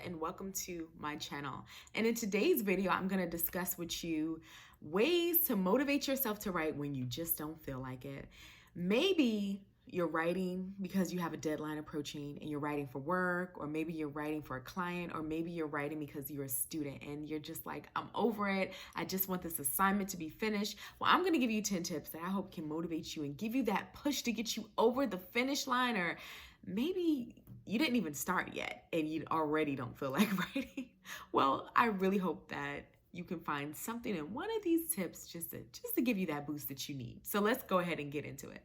and welcome to my channel. And in today's video, I'm going to discuss with you ways to motivate yourself to write when you just don't feel like it. Maybe you're writing because you have a deadline approaching and you're writing for work, or maybe you're writing for a client, or maybe you're writing because you're a student and you're just like, I'm over it. I just want this assignment to be finished. Well, I'm going to give you 10 tips that I hope can motivate you and give you that push to get you over the finish line. Or maybe you didn't even start yet and you already don't feel like writing. Well, I really hope that you can find something in one of these tips just to give you that boost that you need. So let's go ahead and get into it.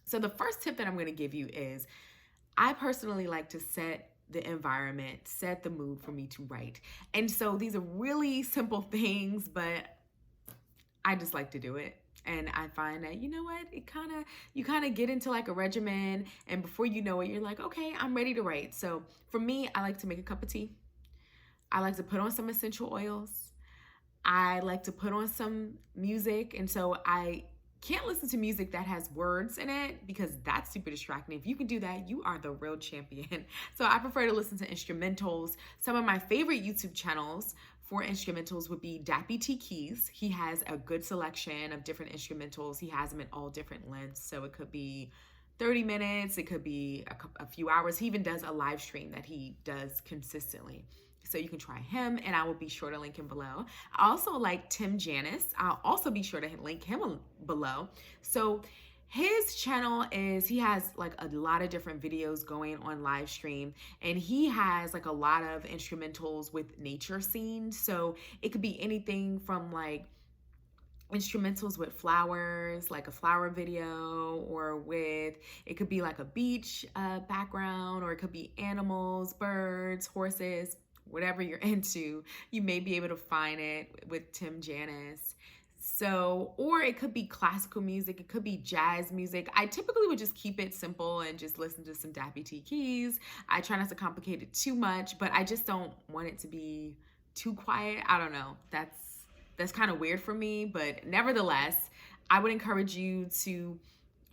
So the first tip that I'm going to give you is, I personally like to set the environment, set the mood for me to write. And so these are really simple things, but I just like to do it. And I find that, you know what, you kind of get into like a regimen, and before you know it, you're like, okay, I'm ready to write. So for me, I like to make a cup of tea. I like to put on some essential oils. I like to put on some music. And so I can't listen to music that has words in it because that's super distracting. If you can do that, you are the real champion. So I prefer to listen to instrumentals. Some of my favorite YouTube channels for instrumentals would be Dappy T Keys. He has a good selection of different instrumentals. He has them in all different lengths. So it could be 30 minutes, it could be a few hours. He even does a live stream that he does consistently. So you can try him, and I will be sure to link him below. I also like Tim Janis. I'll also be sure to link him below. So his channel he has like a lot of different videos going on live stream, and he has like a lot of instrumentals with nature scenes. So it could be anything from like instrumentals with flowers, like a flower video, or it could be like a beach background, or it could be animals, birds, horses, whatever you're into. You may be able to find it with Tim Janis. So, or it could be classical music, it could be jazz music. I typically would just keep it simple and just listen to some Dappy T Keys. I try not to complicate it too much, but I just don't want it to be too quiet. I don't know. That's kind of weird for me, but nevertheless, I would encourage you to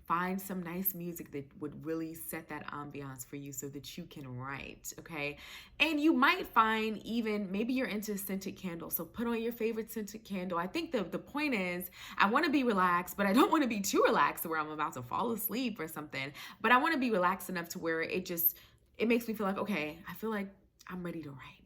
find some nice music that would really set that ambiance for you so that you can write, okay? And you might find even, maybe you're into scented candles, so put on your favorite scented candle. I think the point is, I want to be relaxed, but I don't want to be too relaxed where I'm about to fall asleep or something. But I want to be relaxed enough to where it makes me feel like, okay, I feel like I'm ready to write.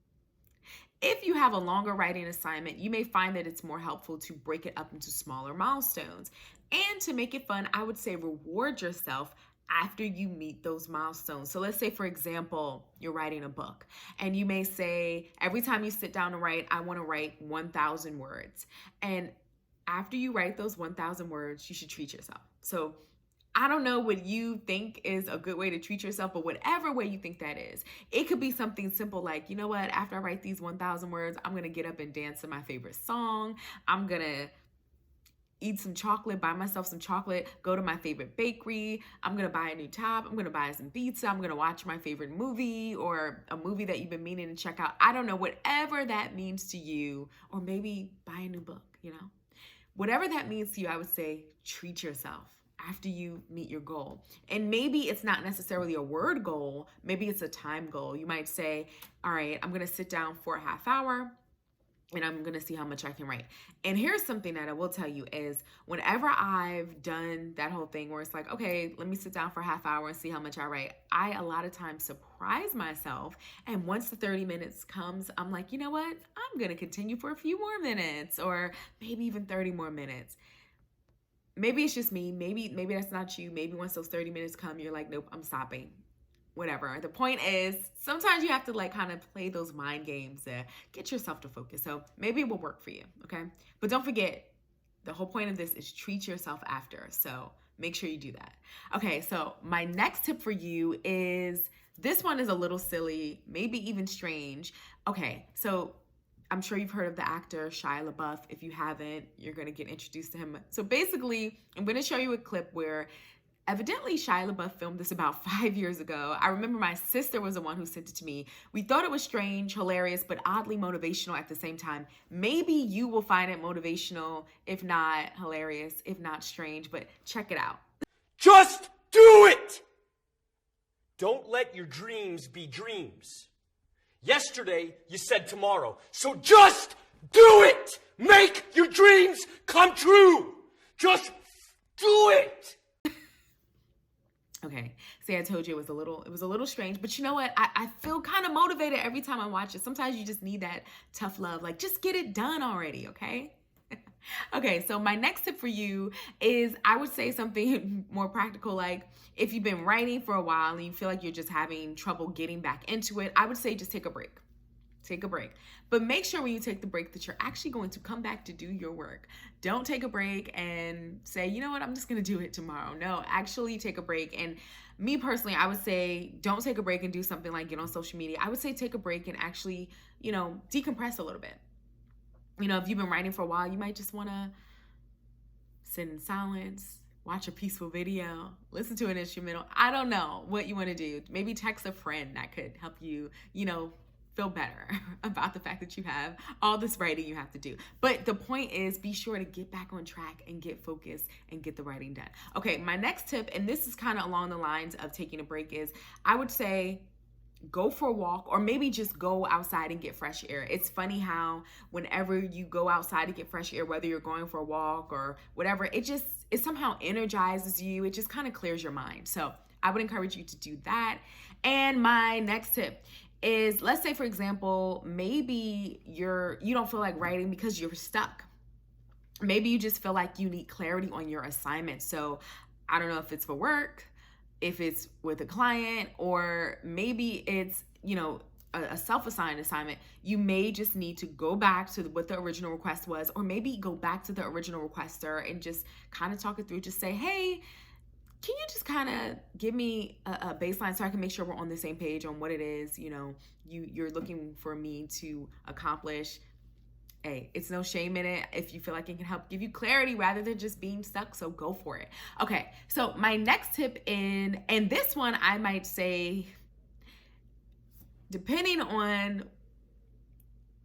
If you have a longer writing assignment, you may find that it's more helpful to break it up into smaller milestones. And to make it fun, I would say reward yourself after you meet those milestones. So let's say, for example, you're writing a book, and you may say, every time you sit down to write, I want to write 1,000 words. And after you write those 1,000 words, you should treat yourself. So I don't know what you think is a good way to treat yourself, but whatever way you think that is, it could be something simple like, you know what, after I write these 1,000 words, I'm going to get up and dance to my favorite song. I'm going to eat some chocolate, buy myself some chocolate, go to my favorite bakery. I'm going to buy a new top. I'm going to buy some pizza. I'm going to watch my favorite movie, or a movie that you've been meaning to check out. I don't know, whatever that means to you, or maybe buy a new book, you know, whatever that means to you, I would say treat yourself after you meet your goal. And maybe it's not necessarily a word goal. Maybe it's a time goal. You might say, all right, I'm going to sit down for a half hour and I'm going to see how much I can write. And here's something that I will tell you is, whenever I've done that whole thing where it's like, okay, let me sit down for a half hour and see how much I write, I a lot of times surprise myself. And once the 30 minutes comes, I'm like, you know what? I'm going to continue for a few more minutes, or maybe even 30 more minutes. Maybe it's just me. Maybe that's not you. Maybe once those 30 minutes come, you're like, nope, I'm stopping. Whatever. The point is, sometimes you have to like kind of play those mind games to get yourself to focus. So maybe it will work for you, okay? But don't forget, the whole point of this is treat yourself after. So make sure you do that. Okay, so my next tip for you is, this one is a little silly, maybe even strange. Okay, so I'm sure you've heard of the actor Shia LaBeouf. If you haven't, you're going to get introduced to him. So basically, I'm going to show you a clip where evidently Shia LaBeouf filmed this about 5 years ago. I remember my sister was the one who sent it to me. We thought it was strange, hilarious, but oddly motivational at the same time. Maybe you will find it motivational, if not hilarious, if not strange, but check it out. Just do it! Don't let your dreams be dreams. Yesterday, you said tomorrow. So just do it! Make your dreams come true! Just do it! Okay, see, I told you it was a little strange, but you know what? I feel kind of motivated every time I watch it. Sometimes you just need that tough love, like just get it done already, okay? Okay, so my next tip for you is I would say something more practical, like if you've been writing for a while and you feel like you're just having trouble getting back into it, I would say just take a break. Take a break. But make sure when you take the break that you're actually going to come back to do your work. Don't take a break and say, you know what, I'm just going to do it tomorrow. No, actually take a break. And me personally, I would say don't take a break and do something like get on social media. I would say take a break and actually, decompress a little bit. If you've been writing for a while, you might just want to sit in silence, watch a peaceful video, listen to an instrumental. I don't know what you want to do. Maybe text a friend that could help you, feel better about the fact that you have all this writing you have to do. But the point is, be sure to get back on track and get focused and get the writing done. Okay, my next tip, and this is kind of along the lines of taking a break, is I would say go for a walk, or maybe just go outside and get fresh air. It's funny how whenever you go outside to get fresh air, whether you're going for a walk or whatever, it somehow energizes you. It just kind of clears your mind. So I would encourage you to do that. And my next tip is, let's say, for example, maybe you don't feel like writing because you're stuck. Maybe you just feel like you need clarity on your assignment. So I don't know if it's for work, if it's with a client, or maybe it's, a self-assigned assignment. You may just need to go back to what the original request was, or maybe go back to the original requester and just kind of talk it through. Just say, hey, can you just kind of give me a baseline so I can make sure we're on the same page on what it is, you're looking for me to accomplish. Hey, it's no shame in it if you feel like it can help give you clarity rather than just being stuck, so go for it. Okay, so my next tip and this one I might say, depending on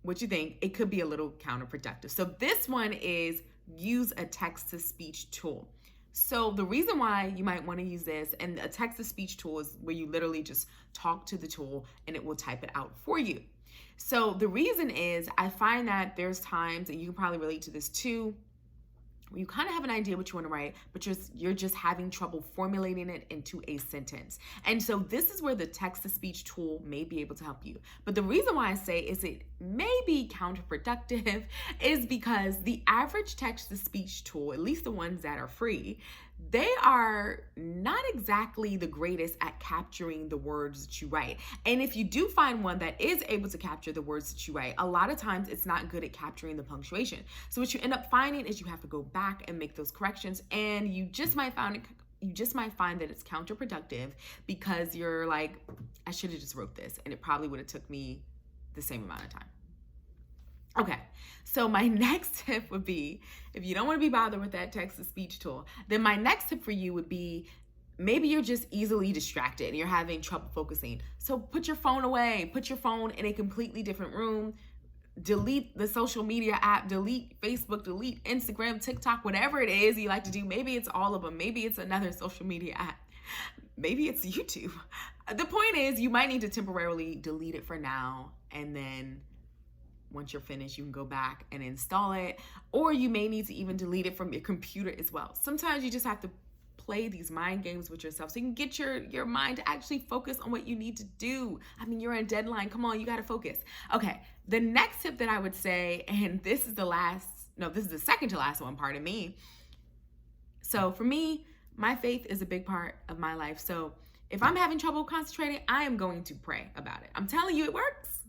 what you think, it could be a little counterproductive. So this one is use a text-to-speech tool. So the reason why you might want to use this, and a text-to-speech tool is where you literally just talk to the tool and it will type it out for you. So the reason is I find that there's times, and you can probably relate to this too, where you kind of have an idea what you want to write, but you're just having trouble formulating it into a sentence. And so this is where the text-to-speech tool may be able to help you. But the reason why I say is it may be counterproductive is because the average text-to-speech tool, at least the ones that are free, they are not exactly the greatest at capturing the words that you write. And if you do find one that is able to capture the words that you write, a lot of times it's not good at capturing the punctuation. So what you end up finding is you have to go back and make those corrections, and you just might find that it's counterproductive because you're like, I should have just wrote this and it probably would have took me the same amount of time. Okay, so my next tip would be, if you don't want to be bothered with that text-to-speech tool, then my next tip for you would be, maybe you're just easily distracted and you're having trouble focusing. So put your phone away, put your phone in a completely different room, delete the social media app, delete Facebook, delete Instagram, TikTok, whatever it is you like to do. Maybe it's all of them. Maybe it's another social media app. Maybe it's YouTube. The point is, you might need to temporarily delete it for now, and then once you're finished, you can go back and install it, or you may need to even delete it from your computer as well. Sometimes you just have to play these mind games with yourself so you can get your mind to actually focus on what you need to do. I mean, you're on a deadline. Come on, you got to focus. Okay, the next tip that I would say, and this is the second to last one, pardon me. So for me, my faith is a big part of my life. So if I'm having trouble concentrating, I am going to pray about it. I'm telling you, it works.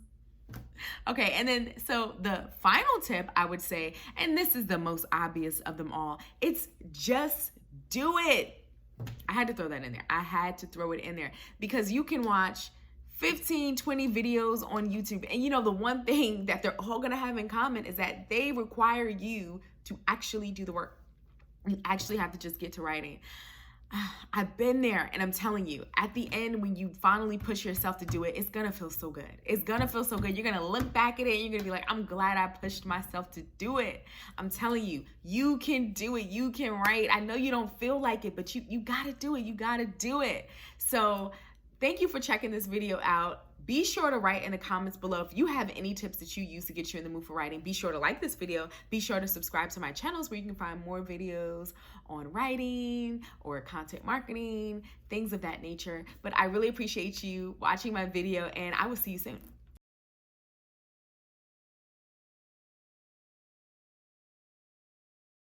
Okay, and then so the final tip I would say, and this is the most obvious of them all, it's just do it. I had to throw that in there. I had to throw it in there because you can watch 15, 20 videos on YouTube. And the one thing that they're all gonna have in common is that they require you to actually do the work. You actually have to just get to writing. I've been there, and I'm telling you, at the end, when you finally push yourself to do it, it's gonna feel so good. It's gonna feel so good. You're gonna look back at it and you're gonna be like, I'm glad I pushed myself to do it. I'm telling you, you can do it. You can write. I know you don't feel like it, but you gotta do it. You gotta do it. So Thank you for checking this video out. Be sure to write in the comments below if you have any tips that you use to get you in the mood for writing. Be sure to like this video. Be sure to subscribe to my channels where you can find more videos on writing or content marketing, things of that nature. But I really appreciate you watching my video, and I will see you soon.